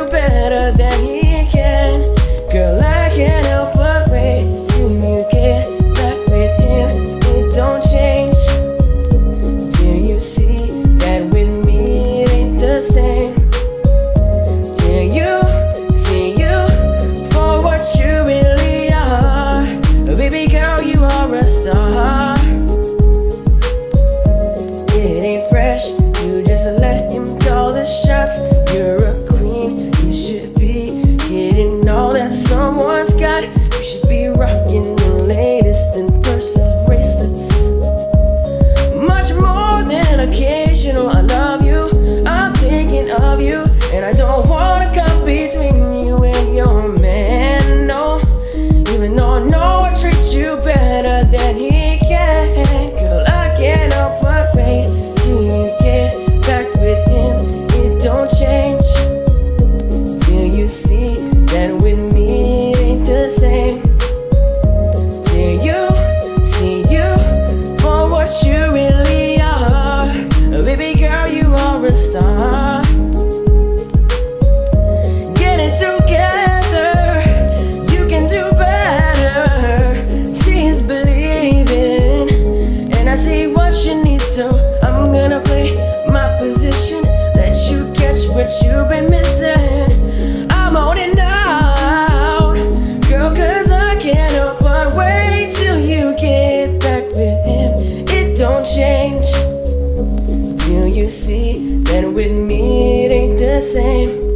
you better than he can. Girl, I can't help but wait till you get back with him. It don't change till you see that with me it ain't the same. Till you see you for what you really are. Baby girl, you are a star. It ain't fresh, you just let him call the shots. You're a queen, you should be getting all that someone's got. You should be rocking the latest in purses, bracelets. Much more than occasional, I love you, I'm thinking of you. And I don't wanna come between you and your man, no. Even though I know I treat you better than he can. Girl, I can't help but wait till you get back with him. It don't change till you see that with me it ain't the same. Till you see you for what you really are. Baby girl, you are a star. Get it together, you can do better. See is believing, and I see what you need, so I'm gonna play my position, let you catch what you've been missing. I'm holding out, girl, cause I can't help but wait till you get back with him. It don't change till you see that with me it ain't the same.